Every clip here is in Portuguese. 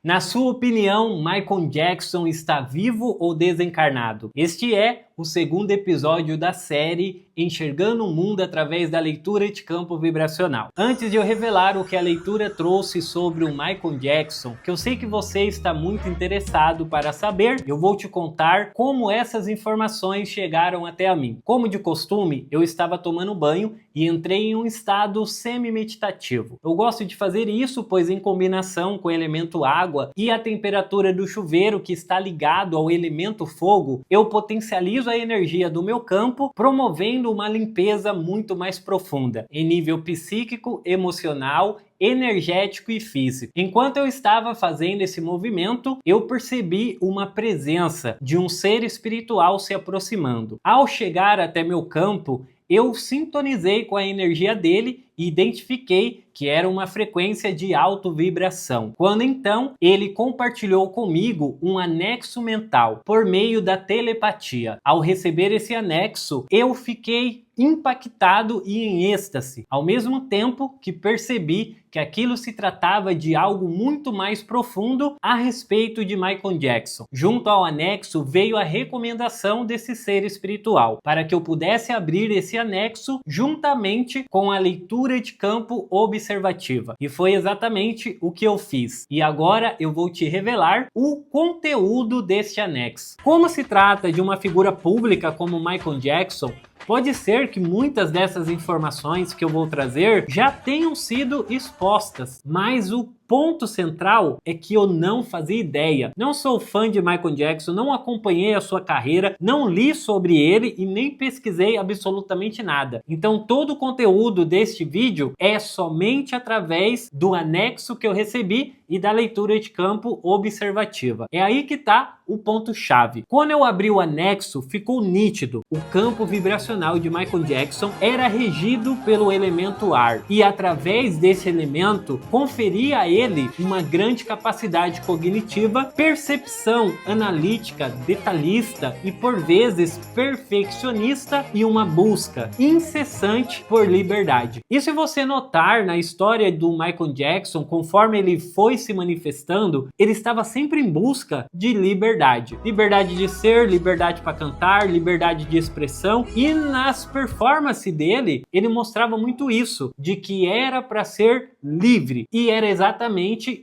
Na sua opinião, Michael Jackson está vivo ou desencarnado? Este é o segundo episódio da série Enxergando o Mundo através da leitura de campo vibracional. Antes de eu revelar o que a leitura trouxe sobre o Michael Jackson, que eu sei que você está muito interessado para saber, eu vou te contar como essas informações chegaram até a mim. Como de costume, eu estava tomando banho e entrei em um estado semi-meditativo. Eu gosto de fazer isso, pois em combinação com o elemento água e a temperatura do chuveiro que está ligado ao elemento fogo, eu potencializo a energia do meu campo, promovendo uma limpeza muito mais profunda, em nível psíquico, emocional, energético e físico. Enquanto eu estava fazendo esse movimento, eu percebi uma presença de um ser espiritual se aproximando. Ao chegar até meu campo, eu sintonizei com a energia dele e identifiquei que era uma frequência de autovibração. Quando então ele compartilhou comigo um anexo mental por meio da telepatia. Ao receber esse anexo, eu fiquei impactado e em êxtase, ao mesmo tempo que percebi que aquilo se tratava de algo muito mais profundo a respeito de Michael Jackson. Junto ao anexo veio a recomendação desse ser espiritual, para que eu pudesse abrir esse anexo juntamente com a leitura de campo observativa. E foi exatamente o que eu fiz. E agora eu vou te revelar o conteúdo deste anexo. Como se trata de uma figura pública como Michael Jackson, pode ser que muitas dessas informações que eu vou trazer já tenham sido expostas, mas o ponto central é que eu não fazia ideia. Não sou fã de Michael Jackson, não acompanhei a sua carreira, não li sobre ele e nem pesquisei absolutamente nada. Então todo o conteúdo deste vídeo é somente através do anexo que eu recebi e da leitura de campo observativa. É aí que está o ponto-chave. Quando eu abri o anexo, ficou nítido. O campo vibracional de Michael Jackson era regido pelo elemento ar e através desse elemento conferia a ele uma grande capacidade cognitiva, percepção analítica, detalhista e por vezes perfeccionista e uma busca incessante por liberdade. E se você notar na história do Michael Jackson, conforme ele foi se manifestando, ele estava sempre em busca de liberdade. Liberdade de ser, liberdade para cantar, liberdade de expressão, e nas performances dele, ele mostrava muito isso, de que era para ser livre, e era exatamente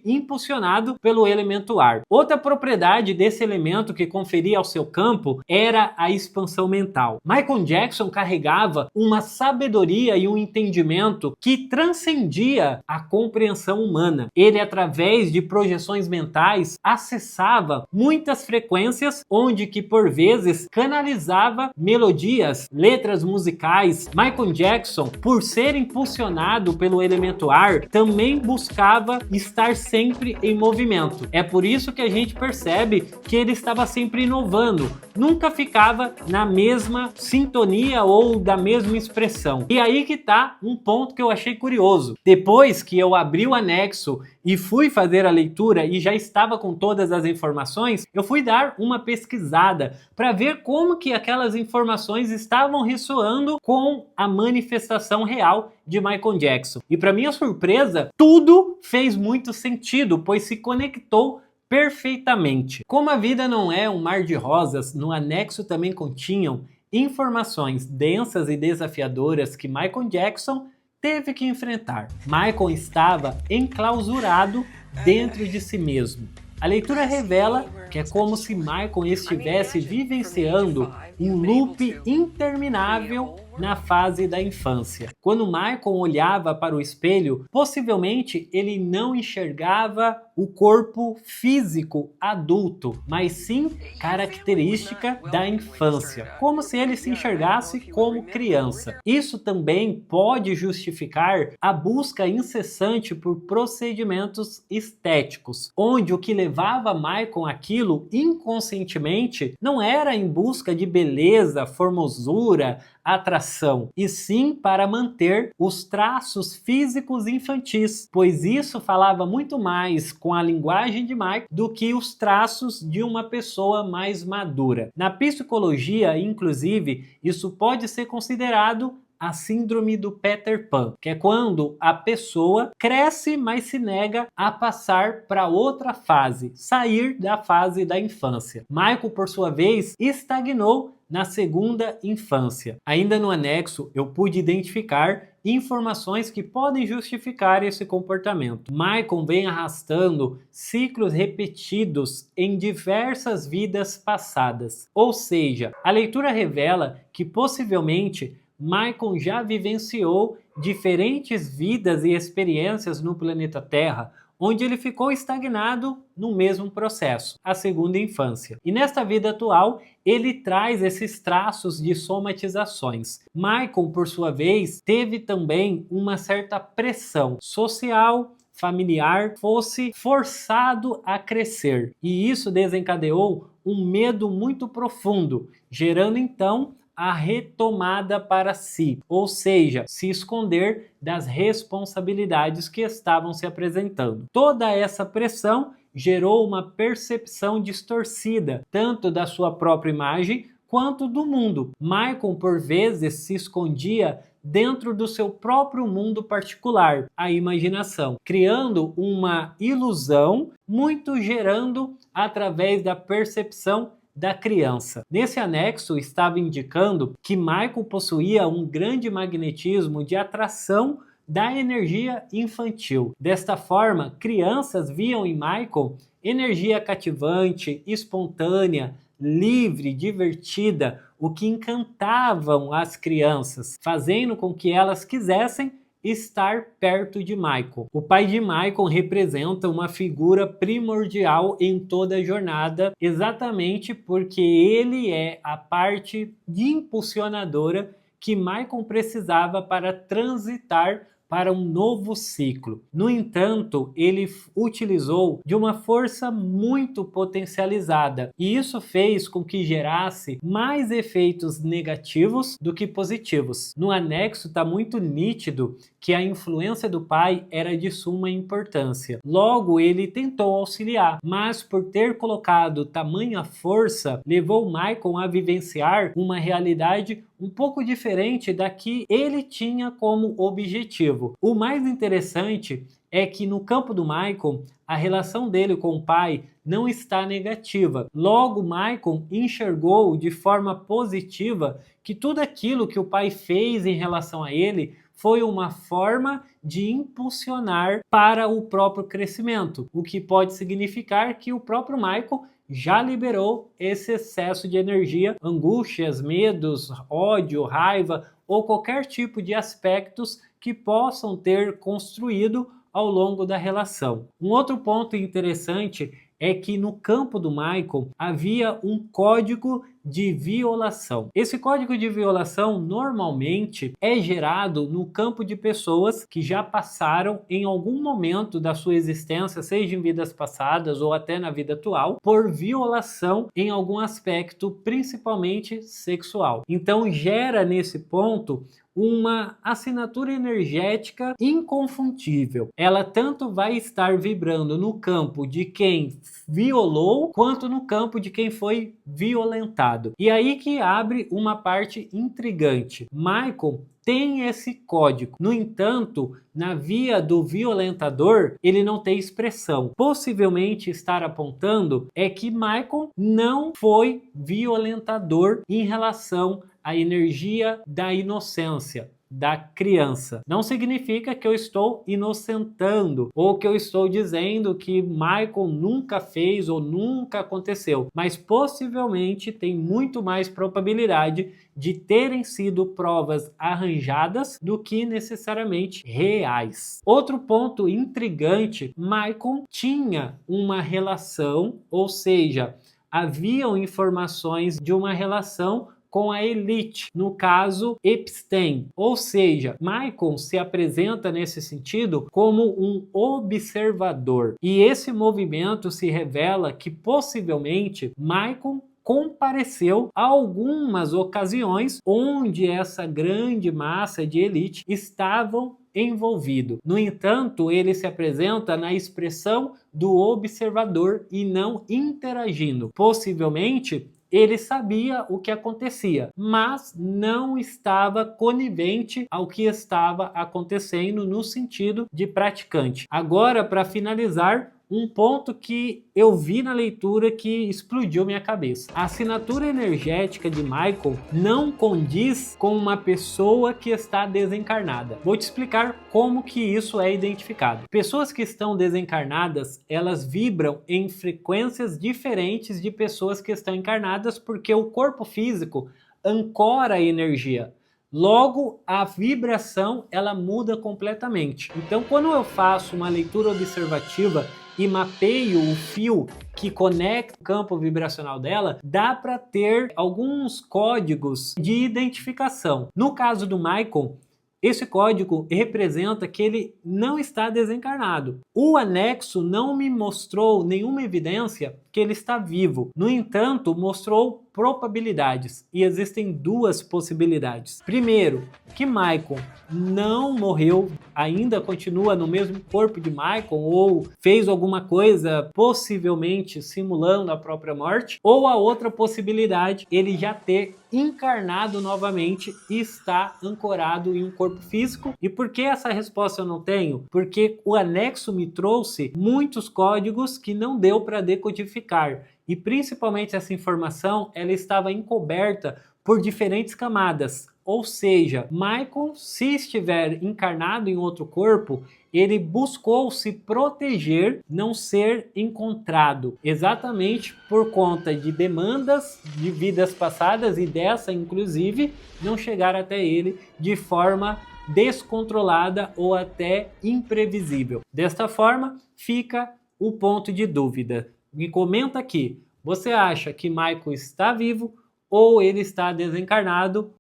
impulsionado pelo elemento ar. Outra propriedade desse elemento que conferia ao seu campo era a expansão mental. Michael Jackson carregava uma sabedoria e um entendimento que transcendia a compreensão humana. Ele, através de projeções mentais, acessava muitas frequências, onde que por vezes canalizava melodias, letras musicais. Michael Jackson, por ser impulsionado pelo elemento ar, também buscava estar sempre em movimento. É por isso que a gente percebe que ele estava sempre inovando, nunca ficava na mesma sintonia ou da mesma expressão. E aí que tá um ponto que eu achei curioso. Depois que eu abri o anexo e fui fazer a leitura e já estava com todas as informações, eu fui dar uma pesquisada para ver como que aquelas informações estavam ressoando com a manifestação real de Michael Jackson. E para minha surpresa, tudo fez muito sentido, pois se conectou perfeitamente. Como a vida não é um mar de rosas, no anexo também continham informações densas e desafiadoras que Michael Jackson teve que enfrentar. Michael estava enclausurado dentro de si mesmo. A leitura revela que é como se Michael estivesse vivenciando um loop interminável na fase da infância. Quando Michael olhava para o espelho, possivelmente ele não enxergava o corpo físico adulto, mas sim característica da infância, como se ele se enxergasse como criança. Isso também pode justificar a busca incessante por procedimentos estéticos, onde o que levava Michael àquilo inconscientemente não era em busca de beleza, formosura, atração, e sim para manter os traços físicos infantis, pois isso falava muito mais com a linguagem de Michael do que os traços de uma pessoa mais madura. Na psicologia, inclusive, isso pode ser considerado a síndrome do Peter Pan, que é quando a pessoa cresce, mas se nega a passar para outra fase, sair da fase da infância. Michael, por sua vez, estagnou na segunda infância. Ainda no anexo, eu pude identificar informações que podem justificar esse comportamento. Michael vem arrastando ciclos repetidos em diversas vidas passadas. Ou seja, a leitura revela que possivelmente Michael já vivenciou diferentes vidas e experiências no planeta Terra, onde ele ficou estagnado no mesmo processo, a segunda infância. E nesta vida atual, ele traz esses traços de somatizações. Michael, por sua vez, teve também uma certa pressão social, familiar, fosse forçado a crescer. E isso desencadeou um medo muito profundo, gerando então a retomada para si, ou seja, se esconder das responsabilidades que estavam se apresentando. Toda essa pressão gerou uma percepção distorcida, tanto da sua própria imagem quanto do mundo. Michael, por vezes, se escondia dentro do seu próprio mundo particular, a imaginação, criando uma ilusão, muito gerando através da percepção da criança. Nesse anexo estava indicando que Michael possuía um grande magnetismo de atração da energia infantil. Desta forma, crianças viam em Michael energia cativante, espontânea, livre, divertida, o que encantavam as crianças, fazendo com que elas quisessem estar perto de Michael. O pai de Michael representa uma figura primordial em toda a jornada, exatamente porque ele é a parte impulsionadora que Michael precisava para transitar para um novo ciclo. No entanto, ele utilizou de uma força muito potencializada e isso fez com que gerasse mais efeitos negativos do que positivos. No anexo está muito nítido que a influência do pai era de suma importância. Logo, ele tentou auxiliar, mas por ter colocado tamanha força, levou Michael a vivenciar uma realidade um pouco diferente da que ele tinha como objetivo. O mais interessante é que no campo do Michael, a relação dele com o pai não está negativa. Logo, Michael enxergou de forma positiva que tudo aquilo que o pai fez em relação a ele foi uma forma de impulsionar para o próprio crescimento, o que pode significar que o próprio Michael já liberou esse excesso de energia, angústias, medos, ódio, raiva ou qualquer tipo de aspectos que possam ter construído ao longo da relação. Um outro ponto interessante é que no campo do Michael havia um código de violação. Esse código de violação normalmente é gerado no campo de pessoas que já passaram em algum momento da sua existência, seja em vidas passadas ou até na vida atual, por violação em algum aspecto, principalmente sexual. Então gera nesse ponto uma assinatura energética inconfundível. Ela tanto vai estar vibrando no campo de quem violou, quanto no campo de quem foi violentado. E aí que abre uma parte intrigante. Michael tem esse código. No entanto, na via do violentador, ele não tem expressão. Possivelmente estar apontando é que Michael não foi violentador em relação à energia da inocência da criança. Não significa que eu estou inocentando ou que eu estou dizendo que Michael nunca fez ou nunca aconteceu, mas possivelmente tem muito mais probabilidade de terem sido provas arranjadas do que necessariamente reais. Outro ponto intrigante, Michael tinha uma relação, ou seja, haviam informações de uma relação com a elite, no caso Epstein. Ou seja, Michael se apresenta nesse sentido como um observador. E esse movimento se revela que possivelmente Michael compareceu a algumas ocasiões onde essa grande massa de elite estavam envolvido. No entanto, ele se apresenta na expressão do observador e não interagindo. Possivelmente ele sabia o que acontecia, mas não estava conivente ao que estava acontecendo no sentido de praticante. Agora, para finalizar, um ponto que eu vi na leitura que explodiu minha cabeça. A assinatura energética de Michael não condiz com uma pessoa que está desencarnada. Vou te explicar como que isso é identificado. Pessoas que estão desencarnadas, elas vibram em frequências diferentes de pessoas que estão encarnadas, porque o corpo físico ancora a energia. Logo, a vibração ela muda completamente. Então, quando eu faço uma leitura observativa e mapeio o fio que conecta o campo vibracional dela, dá para ter alguns códigos de identificação. No caso do Michael, esse código representa que ele não está desencarnado. O anexo não me mostrou nenhuma evidência que ele está vivo. No entanto, mostrou probabilidades, e existem duas possibilidades. Primeiro, que Michael não morreu, ainda continua no mesmo corpo de Michael, ou fez alguma coisa possivelmente simulando a própria morte, ou a outra possibilidade, ele já ter encarnado novamente e está ancorado em um corpo físico. E por que essa resposta eu não tenho? Porque o anexo me trouxe muitos códigos que não deu para decodificar. E principalmente essa informação, ela estava encoberta por diferentes camadas. Ou seja, Michael, se estiver encarnado em outro corpo, ele buscou se proteger, não ser encontrado, exatamente por conta de demandas de vidas passadas e dessa, inclusive, não chegar até ele de forma descontrolada ou até imprevisível. Desta forma, fica o ponto de dúvida. Me comenta aqui, você acha que Michael está vivo ou ele está desencarnado?